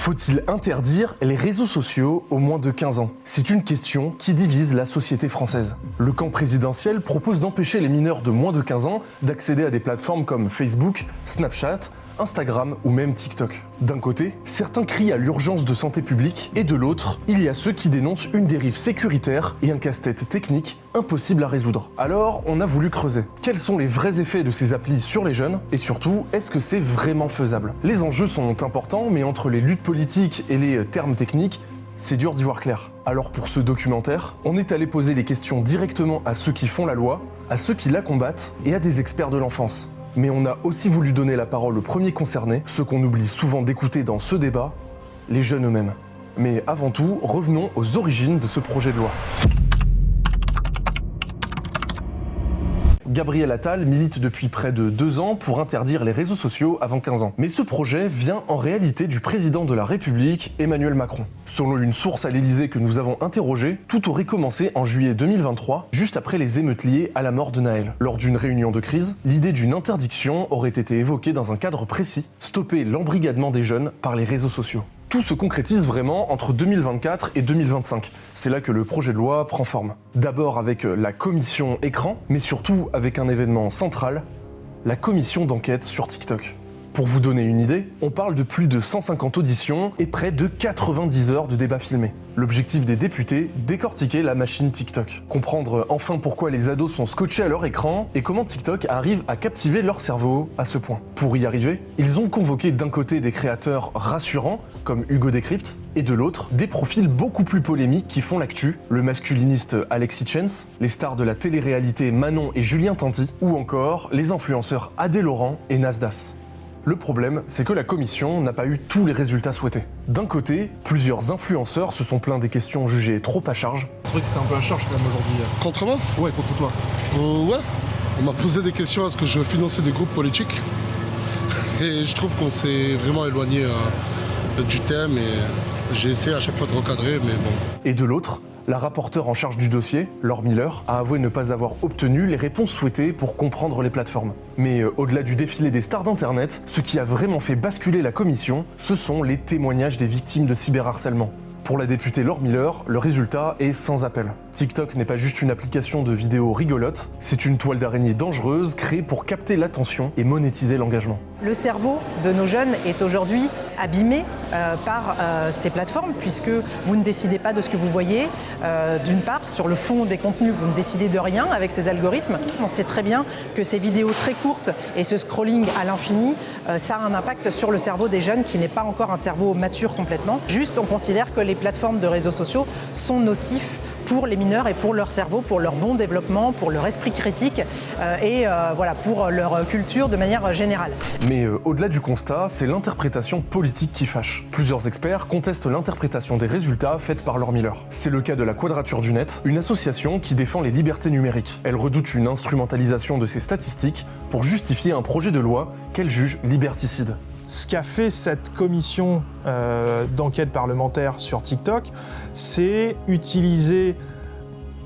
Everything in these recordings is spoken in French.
Faut-il interdire les réseaux sociaux aux moins de 15 ans? C'est une question qui divise la société française. Le camp présidentiel propose d'empêcher les mineurs de moins de 15 ans d'accéder à des plateformes comme Facebook, Snapchat, Instagram ou même TikTok. D'un côté, certains crient à l'urgence de santé publique et de l'autre, il y a ceux qui dénoncent une dérive sécuritaire et un casse-tête technique impossible à résoudre. Alors, on a voulu creuser. Quels sont les vrais effets de ces applis sur les jeunes? Et surtout, est-ce que c'est vraiment faisable? Les enjeux sont importants, mais entre les luttes politiques et les termes techniques, c'est dur d'y voir clair. Alors pour ce documentaire, on est allé poser les questions directement à ceux qui font la loi, à ceux qui la combattent et à des experts de l'enfance. Mais on a aussi voulu donner la parole aux premiers concernés, ceux qu'on oublie souvent d'écouter dans ce débat, les jeunes eux-mêmes. Mais avant tout, revenons aux origines de ce projet de loi. Gabriel Attal milite depuis près de 2 ans pour interdire les réseaux sociaux avant 15 ans. Mais ce projet vient en réalité du président de la République, Emmanuel Macron. Selon une source à l'Élysée que nous avons interrogée, tout aurait commencé en juillet 2023, juste après les émeutes liées à la mort de Naël. Lors d'une réunion de crise, l'idée d'une interdiction aurait été évoquée dans un cadre précis, stopper l'embrigadement des jeunes par les réseaux sociaux. Tout se concrétise vraiment entre 2024 et 2025. C'est là que le projet de loi prend forme. D'abord avec la commission écran, mais surtout avec un événement central, la commission d'enquête sur TikTok. Pour vous donner une idée, on parle de plus de 150 auditions et près de 90 heures de débats filmés. L'objectif des députés, décortiquer la machine TikTok. Comprendre enfin pourquoi les ados sont scotchés à leur écran et comment TikTok arrive à captiver leur cerveau à ce point. Pour y arriver, ils ont convoqué d'un côté des créateurs rassurants, comme Hugo Décrypte, et de l'autre, des profils beaucoup plus polémiques qui font l'actu, le masculiniste Alexis Chance, les stars de la télé-réalité Manon et Julien Tanti, ou encore les influenceurs Adé Laurent et Nasdaq. Le problème, c'est que la commission n'a pas eu tous les résultats souhaités. D'un côté, plusieurs influenceurs se sont plaints des questions jugées trop à charge. Je trouvais que c'était un peu à charge quand même aujourd'hui. Contre moi? Ouais, contre toi. Ouais. On m'a posé des questions, est-ce que je finançais des groupes politiques? Et je trouve qu'on s'est vraiment éloigné du thème et j'ai essayé à chaque fois de recadrer, mais bon. Et de l'autre, la rapporteure en charge du dossier, Laure Miller, a avoué ne pas avoir obtenu les réponses souhaitées pour comprendre les plateformes. Mais au-delà du défilé des stars d'Internet, ce qui a vraiment fait basculer la commission, ce sont les témoignages des victimes de cyberharcèlement. Pour la députée Laure Miller, le résultat est sans appel. TikTok n'est pas juste une application de vidéos rigolotes, c'est une toile d'araignée dangereuse créée pour capter l'attention et monétiser l'engagement. Le cerveau de nos jeunes est aujourd'hui abîmé par ces plateformes, puisque vous ne décidez pas de ce que vous voyez. D'une part, sur le fond des contenus, vous ne décidez de rien avec ces algorithmes. On sait très bien que ces vidéos très courtes et ce scrolling à l'infini, ça a un impact sur le cerveau des jeunes qui n'est pas encore un cerveau mature complètement. Juste, on considère que les plateformes de réseaux sociaux sont nocifs pour les mineurs et pour leur cerveau, pour leur bon développement, pour leur esprit critique et pour leur culture de manière générale. Mais au-delà du constat, c'est l'interprétation politique qui fâche. Plusieurs experts contestent l'interprétation des résultats faite par Laure Miller. C'est le cas de la Quadrature du Net, une association qui défend les libertés numériques. Elle redoute une instrumentalisation de ces statistiques pour justifier un projet de loi qu'elle juge liberticide. Ce qu'a fait cette commission d'enquête parlementaire sur TikTok, c'est utiliser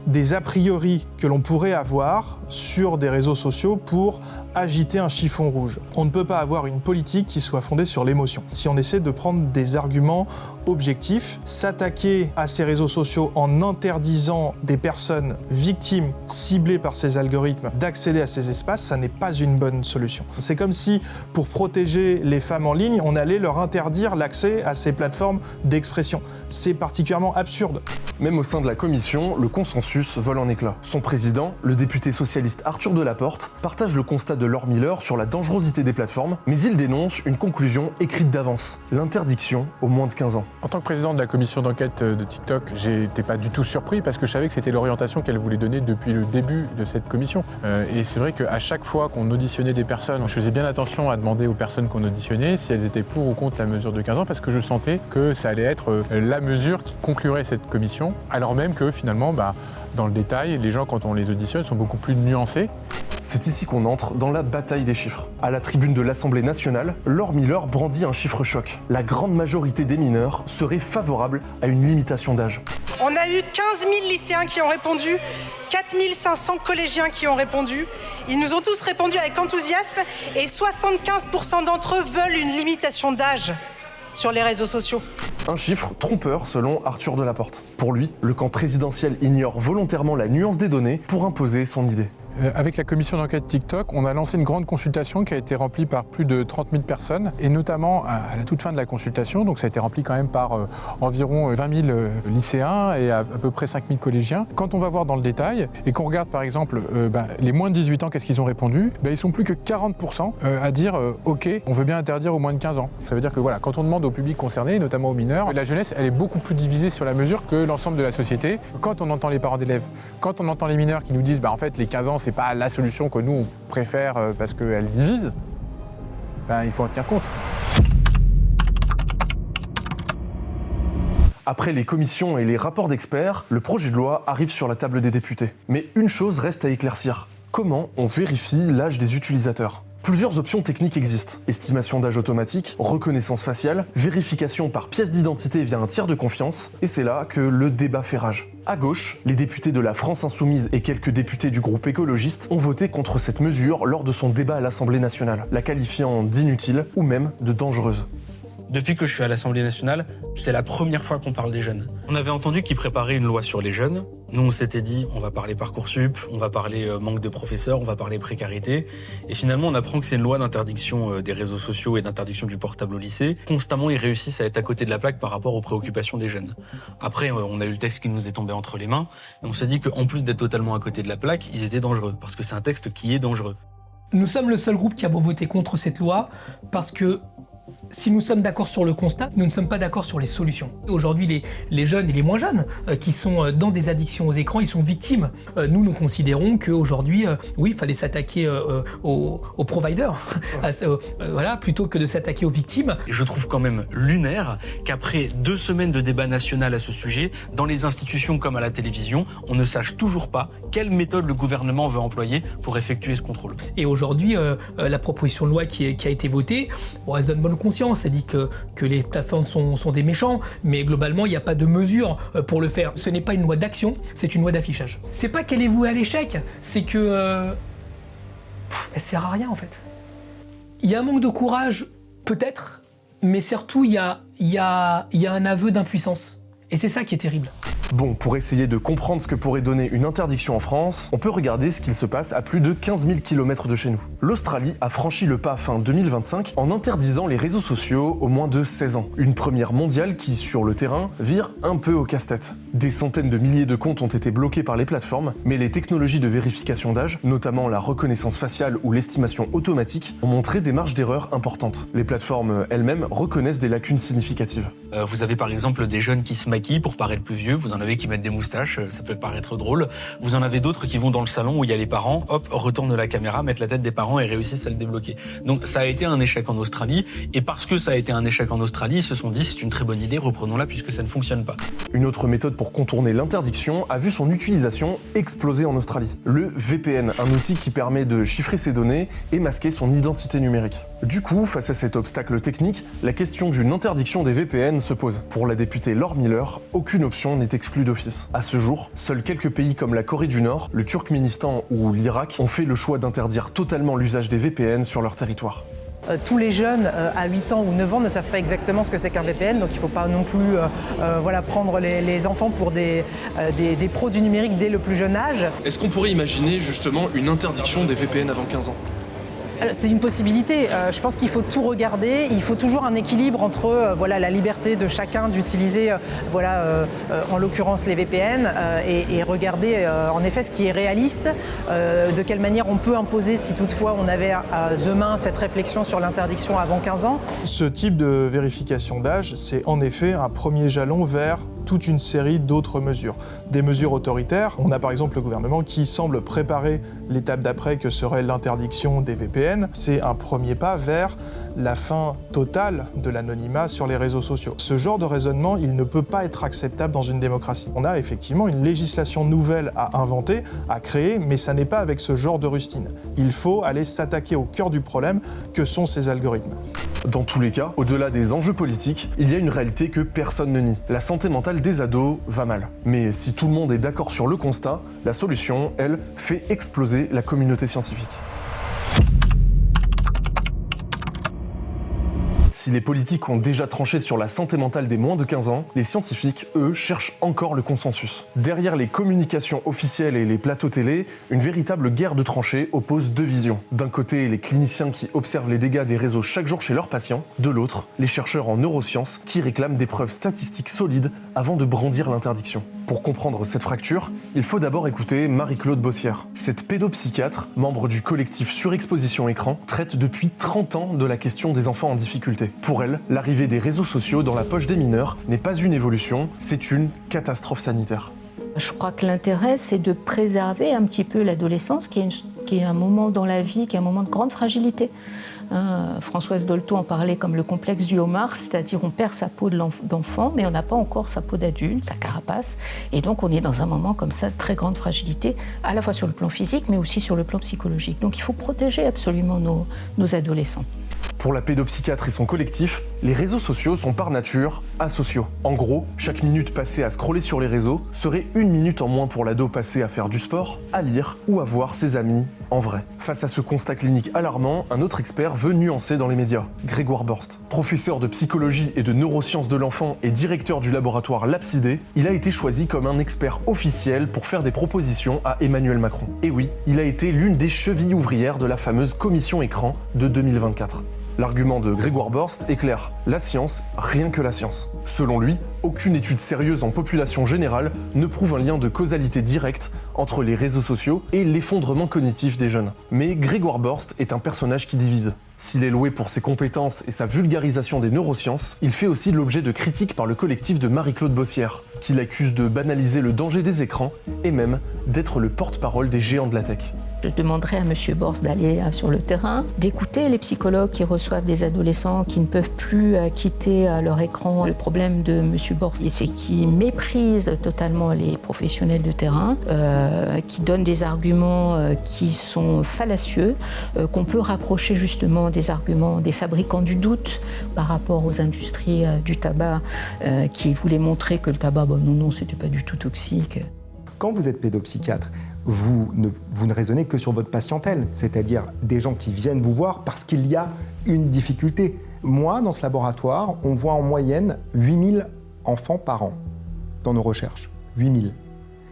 des a priori que l'on pourrait avoir sur des réseaux sociaux pour agiter un chiffon rouge. On ne peut pas avoir une politique qui soit fondée sur l'émotion. Si on essaie de prendre des arguments objectifs, s'attaquer à ces réseaux sociaux en interdisant des personnes victimes ciblées par ces algorithmes d'accéder à ces espaces, ça n'est pas une bonne solution. C'est comme si, pour protéger les femmes en ligne, on allait leur interdire l'accès à ces plateformes d'expression. C'est particulièrement absurde. Même au sein de la commission, le consensus vole en éclats. Son président, le député socialiste Arthur Delaporte, partage le constat de Laure Miller sur la dangerosité des plateformes, mais il dénonce une conclusion écrite d'avance, l'interdiction aux moins de 15 ans. En tant que président de la commission d'enquête de TikTok, j'étais pas du tout surpris parce que je savais que c'était l'orientation qu'elle voulait donner depuis le début de cette commission. Et c'est vrai qu'à chaque fois qu'on auditionnait des personnes, je faisais bien attention à demander aux personnes qu'on auditionnait si elles étaient pour ou contre la mesure de 15 ans parce que je sentais que ça allait être la mesure qui conclurait cette commission, alors même que finalement, dans le détail, les gens, quand on les auditionne, sont beaucoup plus nuancés. C'est ici qu'on entre dans la bataille des chiffres. À la tribune de l'Assemblée nationale, Laure Miller brandit un chiffre choc. La grande majorité des mineurs serait favorable à une limitation d'âge. On a eu 15 000 lycéens qui ont répondu, 4 500 collégiens qui ont répondu. Ils nous ont tous répondu avec enthousiasme et 75% d'entre eux veulent une limitation d'âge. sur les réseaux sociaux. Un chiffre trompeur selon Arthur Delaporte. Pour lui, le camp présidentiel ignore volontairement la nuance des données pour imposer son idée. Avec la commission d'enquête TikTok, on a lancé une grande consultation qui a été remplie par plus de 30 000 personnes. Et notamment, à la toute fin de la consultation, donc ça a été rempli quand même par environ 20 000 lycéens et à peu près 5 000 collégiens. Quand on va voir dans le détail et qu'on regarde par exemple les moins de 18 ans, qu'est-ce qu'ils ont répondu, ils sont plus que 40% à dire OK, on veut bien interdire aux moins de 15 ans. Ça veut dire que voilà, quand on demande au public concerné, notamment aux mineurs, la jeunesse, elle est beaucoup plus divisée sur la mesure que l'ensemble de la société. Quand on entend les parents d'élèves, quand on entend les mineurs qui nous disent en fait les 15 ans, c'est pas la solution que nous on préfère parce qu'elle divise, il faut en tenir compte. Après les commissions et les rapports d'experts, le projet de loi arrive sur la table des députés. Mais une chose reste à éclaircir. Comment on vérifie l'âge des utilisateurs ? Plusieurs options techniques existent. Estimation d'âge automatique, reconnaissance faciale, vérification par pièce d'identité via un tiers de confiance, et c'est là que le débat fait rage. À gauche, les députés de la France Insoumise et quelques députés du groupe écologiste ont voté contre cette mesure lors de son débat à l'Assemblée nationale, la qualifiant d'inutile ou même de dangereuse. Depuis que je suis à l'Assemblée nationale, c'est la première fois qu'on parle des jeunes. On avait entendu qu'ils préparaient une loi sur les jeunes. Nous, on s'était dit, on va parler Parcoursup, on va parler manque de professeurs, on va parler précarité. Et finalement, on apprend que c'est une loi d'interdiction des réseaux sociaux et d'interdiction du portable au lycée. Constamment, ils réussissent à être à côté de la plaque par rapport aux préoccupations des jeunes. Après, on a eu le texte qui nous est tombé entre les mains. Et on s'est dit qu'en plus d'être totalement à côté de la plaque, ils étaient dangereux. Parce que c'est un texte qui est dangereux. Nous sommes le seul groupe qui a voté contre cette loi parce que si nous sommes d'accord sur le constat, nous ne sommes pas d'accord sur les solutions. Aujourd'hui, les jeunes et les moins jeunes qui sont dans des addictions aux écrans, ils sont victimes. Nous considérons qu'aujourd'hui, oui, il fallait s'attaquer aux providers, plutôt que de s'attaquer aux victimes. Je trouve quand même lunaire qu'après 2 semaines de débat national à ce sujet, dans les institutions comme à la télévision, on ne sache toujours pas quelle méthode le gouvernement veut employer pour effectuer ce contrôle. Et aujourd'hui, la proposition de loi qui a été votée, elle se donne bonne conscience. Elle dit que les plateformes sont des méchants, mais globalement, il n'y a pas de mesure pour le faire. Ce n'est pas une loi d'action, c'est une loi d'affichage. C'est pas qu'elle est vouée à l'échec, c'est que elle sert à rien en fait. Il y a un manque de courage, peut-être, mais surtout il y a un aveu d'impuissance. Et c'est ça qui est terrible. Bon, pour essayer de comprendre ce que pourrait donner une interdiction en France, on peut regarder ce qu'il se passe à plus de 15 000 km de chez nous. L'Australie a franchi le pas fin 2025 en interdisant les réseaux sociaux aux moins de 16 ans. Une première mondiale qui, sur le terrain, vire un peu au casse-tête. Des centaines de milliers de comptes ont été bloqués par les plateformes, mais les technologies de vérification d'âge, notamment la reconnaissance faciale ou l'estimation automatique, ont montré des marges d'erreur importantes. Les plateformes elles-mêmes reconnaissent des lacunes significatives. Vous avez par exemple des jeunes qui se maquillent pour paraître plus vieux, vous en avez qui mettent des moustaches, ça peut paraître drôle. Vous en avez d'autres qui vont dans le salon où il y a les parents, hop, retournent la caméra, mettent la tête des parents et réussissent à le débloquer. Donc ça a été un échec en Australie, et parce que ça a été un échec en Australie, ils se sont dit c'est une très bonne idée, reprenons-la puisque ça ne fonctionne pas. Une autre méthode pour contourner l'interdiction a vu son utilisation exploser en Australie. Le VPN, un outil qui permet de chiffrer ses données et masquer son identité numérique. Du coup, face à cet obstacle technique, la question d'une interdiction des VPN se pose. Pour la députée Laure Miller, aucune option n'est exclue d'office. À ce jour, seuls quelques pays comme la Corée du Nord, le Turkménistan ou l'Irak ont fait le choix d'interdire totalement l'usage des VPN sur leur territoire. Tous les jeunes à 8 ans ou 9 ans ne savent pas exactement ce que c'est qu'un VPN, donc il ne faut pas non plus prendre les enfants pour des pros du numérique dès le plus jeune âge. Est-ce qu'on pourrait imaginer justement une interdiction des VPN avant 15 ans ? C'est une possibilité. Je pense qu'il faut tout regarder. Il faut toujours un équilibre entre la liberté de chacun d'utiliser en l'occurrence les VPN et regarder en effet ce qui est réaliste, de quelle manière on peut imposer si toutefois on avait demain cette réflexion sur l'interdiction avant 15 ans. Ce type de vérification d'âge, c'est en effet un premier jalon vers toute une série d'autres mesures. Des mesures autoritaires. On a par exemple le gouvernement qui semble préparer l'étape d'après que serait l'interdiction des VPN. C'est un premier pas vers la fin totale de l'anonymat sur les réseaux sociaux. Ce genre de raisonnement, il ne peut pas être acceptable dans une démocratie. On a effectivement une législation nouvelle à inventer, à créer, mais ça n'est pas avec ce genre de rustine. Il faut aller s'attaquer au cœur du problème que sont ces algorithmes. Dans tous les cas, au-delà des enjeux politiques, il y a une réalité que personne ne nie. La santé mentale des ados va mal. Mais si tout le monde est d'accord sur le constat, la solution, elle, fait exploser la communauté scientifique. Si les politiques ont déjà tranché sur la santé mentale des moins de 15 ans, les scientifiques, eux, cherchent encore le consensus. Derrière les communications officielles et les plateaux télé, une véritable guerre de tranchées oppose deux visions. D'un côté, les cliniciens qui observent les dégâts des réseaux chaque jour chez leurs patients. De l'autre, les chercheurs en neurosciences qui réclament des preuves statistiques solides avant de brandir l'interdiction. Pour comprendre cette fracture, il faut d'abord écouter Marie-Claude Bossière. Cette pédopsychiatre, membre du collectif Surexposition Écran, traite depuis 30 ans de la question des enfants en difficulté. Pour elle, l'arrivée des réseaux sociaux dans la poche des mineurs n'est pas une évolution, c'est une catastrophe sanitaire. Je crois que l'intérêt, c'est de préserver un petit peu l'adolescence, qui est un moment dans la vie, qui est un moment de grande fragilité. Françoise Dolto en parlait comme le complexe du homard, c'est-à-dire on perd sa peau d'enfant, mais on n'a pas encore sa peau d'adulte, sa carapace. Et donc on est dans un moment comme ça de très grande fragilité, à la fois sur le plan physique, mais aussi sur le plan psychologique. Donc il faut protéger absolument nos adolescents. Pour la pédopsychiatre et son collectif, les réseaux sociaux sont par nature asociaux. En gros, chaque minute passée à scroller sur les réseaux serait une minute en moins pour l'ado passé à faire du sport, à lire ou à voir ses amis en vrai. Face à ce constat clinique alarmant, un autre expert veut nuancer dans les médias, Grégoire Borst. Professeur de psychologie et de neurosciences de l'enfant et directeur du laboratoire Lapsidé, il a été choisi comme un expert officiel pour faire des propositions à Emmanuel Macron. Et oui, il a été l'une des chevilles ouvrières de la fameuse commission écran de 2024. L'argument de Grégoire Borst est clair, la science, rien que la science. Selon lui, aucune étude sérieuse en population générale ne prouve un lien de causalité directe entre les réseaux sociaux et l'effondrement cognitif des jeunes. Mais Grégoire Borst est un personnage qui divise. S'il est loué pour ses compétences et sa vulgarisation des neurosciences, il fait aussi l'objet de critiques par le collectif de Marie-Claude Bossière, qui l'accuse de banaliser le danger des écrans et même d'être le porte-parole des géants de la tech. Je demanderai à M. Borst d'aller sur le terrain, d'écouter les psychologues qui reçoivent des adolescents qui ne peuvent plus quitter leur écran. Le problème de M. Borst, c'est qu'il méprise totalement les professionnels de terrain, qui donnent des arguments qui sont fallacieux, qu'on peut rapprocher justement des arguments des fabricants du doute par rapport aux industries du tabac qui voulaient montrer que le tabac, non, c'était pas du tout toxique. Quand vous êtes pédopsychiatre, vous ne raisonnez que sur votre patientèle, c'est-à-dire des gens qui viennent vous voir parce qu'il y a une difficulté. Moi, dans ce laboratoire, on voit en moyenne 8000 enfants par an dans nos recherches. 8000.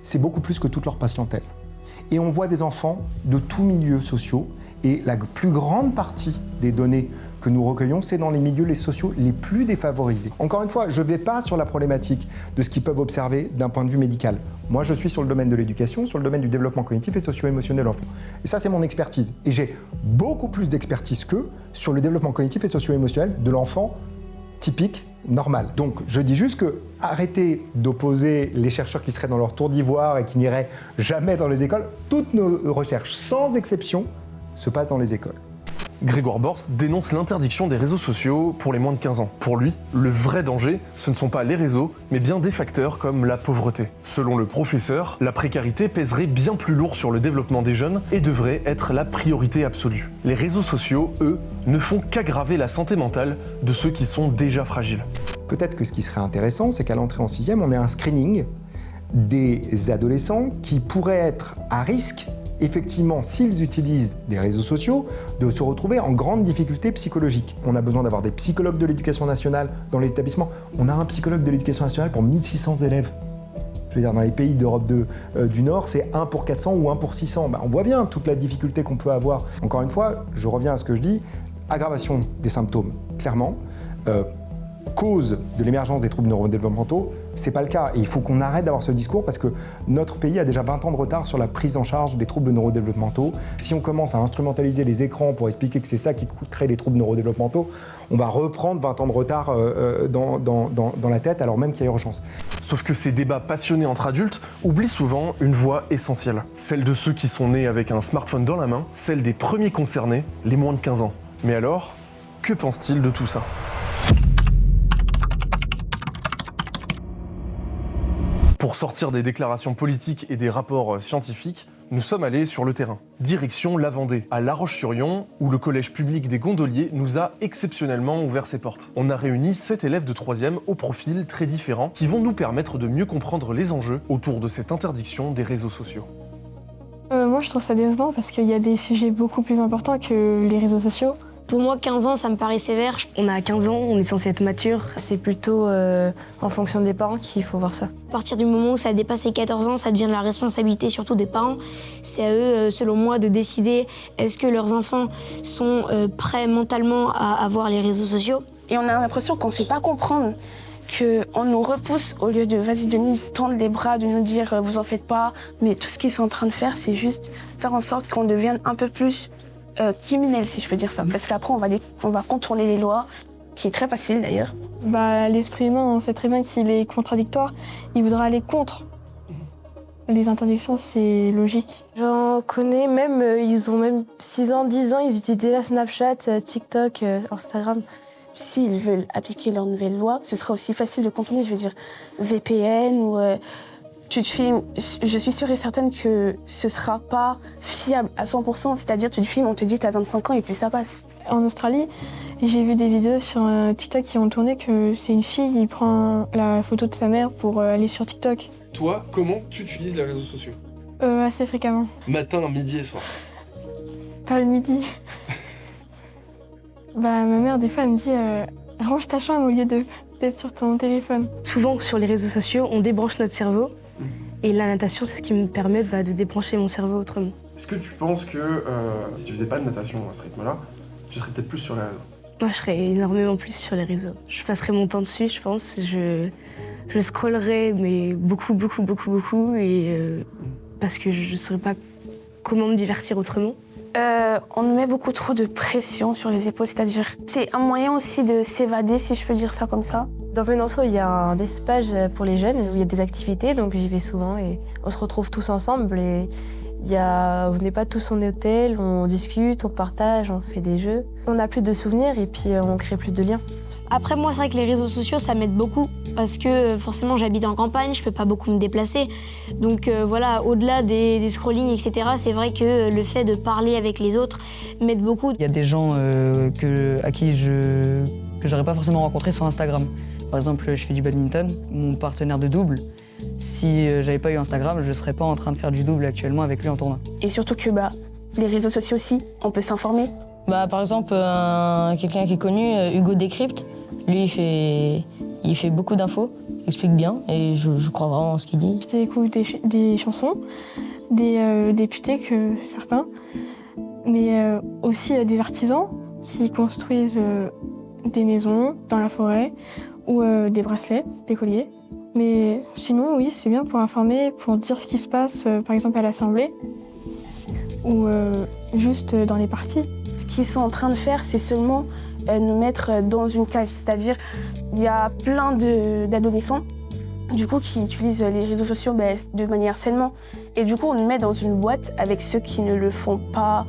C'est beaucoup plus que toute leur patientèle. Et on voit des enfants de tous milieux sociaux et la plus grande partie des données que nous recueillons, c'est dans les milieux sociaux les plus défavorisés. Encore une fois, je ne vais pas sur la problématique de ce qu'ils peuvent observer d'un point de vue médical. Moi, je suis sur le domaine de l'éducation, sur le domaine du développement cognitif et socio-émotionnel de l'enfant. Et ça, c'est mon expertise. Et j'ai beaucoup plus d'expertise qu'eux sur le développement cognitif et socio-émotionnel de l'enfant typique, normal. Donc, je dis juste que arrêtez d'opposer les chercheurs qui seraient dans leur tour d'ivoire et qui n'iraient jamais dans les écoles. Toutes nos recherches, sans exception, se passent dans les écoles. Grégoire Borst dénonce l'interdiction des réseaux sociaux pour les moins de 15 ans. Pour lui, le vrai danger, ce ne sont pas les réseaux, mais bien des facteurs comme la pauvreté. Selon le professeur, la précarité pèserait bien plus lourd sur le développement des jeunes et devrait être la priorité absolue. Les réseaux sociaux, eux, ne font qu'aggraver la santé mentale de ceux qui sont déjà fragiles. Peut-être que ce qui serait intéressant, c'est qu'à l'entrée en 6e, on ait un screening des adolescents qui pourraient être à risque, effectivement, s'ils utilisent des réseaux sociaux, de se retrouver en grande difficulté psychologique. On a besoin d'avoir des psychologues de l'éducation nationale dans les établissements. On a un psychologue de l'éducation nationale pour 1600 élèves. Je veux dire, dans les pays d'Europe du Nord, c'est 1 pour 400 ou 1 pour 600. On voit bien toute la difficulté qu'on peut avoir. Encore une fois, je reviens à ce que je dis, aggravation des symptômes, clairement. Cause de l'émergence des troubles neurodéveloppementaux, c'est pas le cas. Et il faut qu'on arrête d'avoir ce discours parce que notre pays a déjà 20 ans de retard sur la prise en charge des troubles neurodéveloppementaux. Si on commence à instrumentaliser les écrans pour expliquer que c'est ça qui crée les troubles neurodéveloppementaux, on va reprendre 20 ans de retard dans la tête alors même qu'il y a urgence. Sauf que ces débats passionnés entre adultes oublient souvent une voix essentielle. Celle de ceux qui sont nés avec un smartphone dans la main, celle des premiers concernés, les moins de 15 ans. Mais alors, que pense-t-il de tout ça ? Pour sortir des déclarations politiques et des rapports scientifiques, nous sommes allés sur le terrain. Direction la Vendée, à La Roche-sur-Yon, où le collège public des Gondoliers nous a exceptionnellement ouvert ses portes. On a réuni 7 élèves de 3e au profil très différents qui vont nous permettre de mieux comprendre les enjeux autour de cette interdiction des réseaux sociaux. Moi, je trouve ça décevant parce qu'il y a des sujets beaucoup plus importants que les réseaux sociaux. Pour moi, 15 ans, ça me paraît sévère. On a 15 ans, on est censé être mature. C'est plutôt en fonction des parents qu'il faut voir ça. À partir du moment où ça dépasse les 14 ans, ça devient de la responsabilité surtout des parents. C'est à eux, selon moi, de décider est-ce que leurs enfants sont prêts mentalement à avoir les réseaux sociaux. Et on a l'impression qu'on ne se fait pas comprendre, qu'on nous repousse au lieu de de nous tendre les bras, de nous dire vous en faites pas. Mais tout ce qu'ils sont en train de faire, c'est juste faire en sorte qu'on devienne un peu plus criminel, si je peux dire ça. Parce qu'après, on va contourner les lois, qui est très facile d'ailleurs. L'esprit humain, on sait très bien qu'il est contradictoire. Il voudra aller contre. Les interdictions, c'est logique. J'en connais même, ils ont même 6 ans, 10 ans, ils utilisent déjà Snapchat, TikTok, Instagram. S'ils veulent appliquer leur nouvelle loi, ce sera aussi facile de contourner, je veux dire VPN ou tu te filmes. Je suis sûre et certaine que ce sera pas fiable à 100%, c'est-à-dire tu te filmes, on te dit t'as 25 ans et puis ça passe. En Australie, j'ai vu des vidéos sur TikTok qui ont tourné que c'est une fille qui prend la photo de sa mère pour aller sur TikTok. Toi, comment tu utilises les réseaux sociaux? Assez fréquemment. Matin, midi et soir. Pas le midi. Ma mère, des fois, elle me dit range ta chambre au lieu d'être sur ton téléphone. Souvent, sur les réseaux sociaux, on débranche notre cerveau. Et la natation, c'est ce qui me permet de débrancher mon cerveau autrement. Est-ce que tu penses que si tu faisais pas de natation à ce rythme-là, tu serais peut-être plus sur les réseaux? Moi, je serais énormément plus sur les réseaux. Je passerais mon temps dessus, je pense. Je scrollerais, mais beaucoup, et parce que je ne saurais pas comment me divertir autrement. On nous met beaucoup trop de pression sur les épaules, c'est-à-dire c'est un moyen aussi de s'évader, si je peux dire ça comme ça. Dans Venanceau, il y a un espace pour les jeunes où il y a des activités, donc j'y vais souvent et on se retrouve tous ensemble. Et on n'est pas tous en hôtel, on discute, on partage, on fait des jeux. On a plus de souvenirs et puis on crée plus de liens. Après, moi, c'est vrai que les réseaux sociaux, ça m'aide beaucoup parce que forcément, j'habite en campagne, je peux pas beaucoup me déplacer. Donc voilà, au-delà des scrollings, etc., c'est vrai que le fait de parler avec les autres m'aide beaucoup. Il y a des gens que j'aurais pas forcément rencontrés sur Instagram. Par exemple, je fais du badminton, mon partenaire de double. Si j'avais pas eu Instagram, je serais pas en train de faire du double actuellement avec lui en tournoi. Et surtout que les réseaux sociaux aussi, on peut s'informer. Par exemple, quelqu'un qui est connu, Hugo Décrypte, lui il fait beaucoup d'infos, il explique bien et je crois vraiment en ce qu'il dit. J'écoute des chansons, des députés, que certains, mais aussi des artisans qui construisent des maisons dans la forêt ou des bracelets, des colliers. Mais sinon, oui, c'est bien pour informer, pour dire ce qui se passe, par exemple à l'Assemblée ou juste dans les partis. Ce qu'ils sont en train de faire, c'est seulement nous mettre dans une cage. C'est-à-dire, il y a plein d'adolescents du coup, qui utilisent les réseaux sociaux de manière sainement. Et du coup, on nous met dans une boîte avec ceux qui ne le font pas,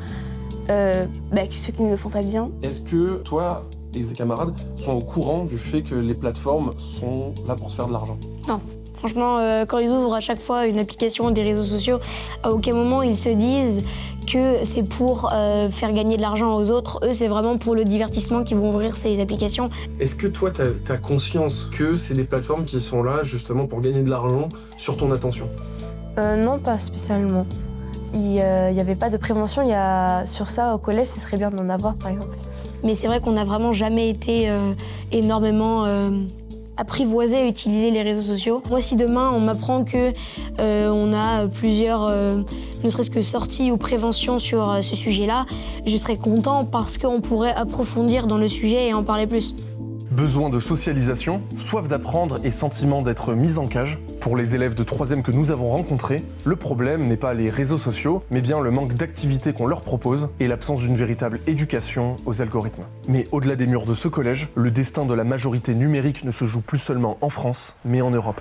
ceux qui ne le font pas bien. Est-ce que toi et tes camarades sont au courant du fait que les plateformes sont là pour se faire de l'argent? Non. Franchement, quand ils ouvrent à chaque fois une application des réseaux sociaux, à aucun moment ils se disent que c'est pour faire gagner de l'argent aux autres. Eux, c'est vraiment pour le divertissement qu'ils vont ouvrir ces applications. Est-ce que toi, t'as conscience que c'est des plateformes qui sont là justement pour gagner de l'argent sur ton attention? Non, pas spécialement. Il n'y avait pas de prévention. Sur ça, au collège, ce serait bien d'en avoir, par exemple. Mais c'est vrai qu'on n'a vraiment jamais été énormément apprivoisé à utiliser les réseaux sociaux. Moi, si demain on m'apprend que on a plusieurs, ne serait-ce que sorties ou préventions sur ce sujet-là, je serais content parce qu'on pourrait approfondir dans le sujet et en parler plus. Besoin de socialisation, soif d'apprendre et sentiment d'être mis en cage. Pour les élèves de 3e que nous avons rencontrés, le problème n'est pas les réseaux sociaux, mais bien le manque d'activité qu'on leur propose et l'absence d'une véritable éducation aux algorithmes. Mais au-delà des murs de ce collège, le destin de la majorité numérique ne se joue plus seulement en France, mais en Europe.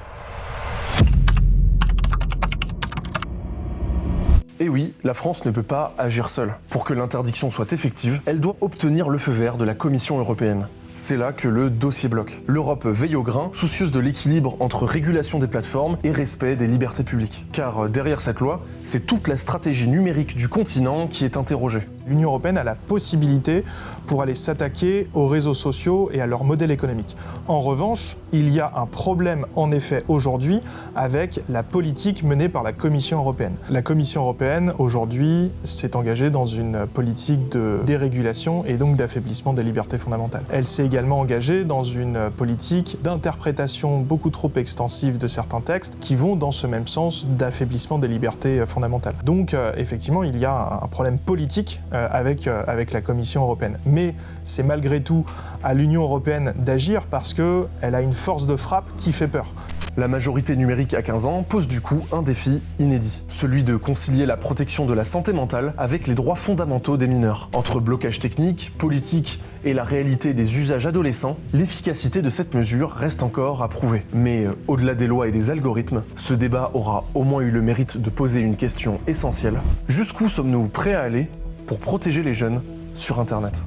Et oui, la France ne peut pas agir seule. Pour que l'interdiction soit effective, elle doit obtenir le feu vert de la Commission européenne. C'est là que le dossier bloque. L'Europe veille au grain, soucieuse de l'équilibre entre régulation des plateformes et respect des libertés publiques. Car derrière cette loi, c'est toute la stratégie numérique du continent qui est interrogée. L'Union européenne a la possibilité pour aller s'attaquer aux réseaux sociaux et à leur modèle économique. En revanche, il y a un problème en effet aujourd'hui avec la politique menée par la Commission européenne. La Commission européenne aujourd'hui s'est engagée dans une politique de dérégulation et donc d'affaiblissement des libertés fondamentales. Elle s'est également engagée dans une politique d'interprétation beaucoup trop extensive de certains textes qui vont dans ce même sens d'affaiblissement des libertés fondamentales. Donc effectivement, il y a un problème politique avec la Commission européenne. Mais c'est malgré tout à l'Union européenne d'agir parce qu'elle a une force de frappe qui fait peur. La majorité numérique à 15 ans pose du coup un défi inédit, celui de concilier la protection de la santé mentale avec les droits fondamentaux des mineurs. Entre blocage technique, politique et la réalité des usages adolescents, l'efficacité de cette mesure reste encore à prouver. Mais au-delà des lois et des algorithmes, ce débat aura au moins eu le mérite de poser une question essentielle. Jusqu'où sommes-nous prêts à aller pour protéger les jeunes sur Internet ?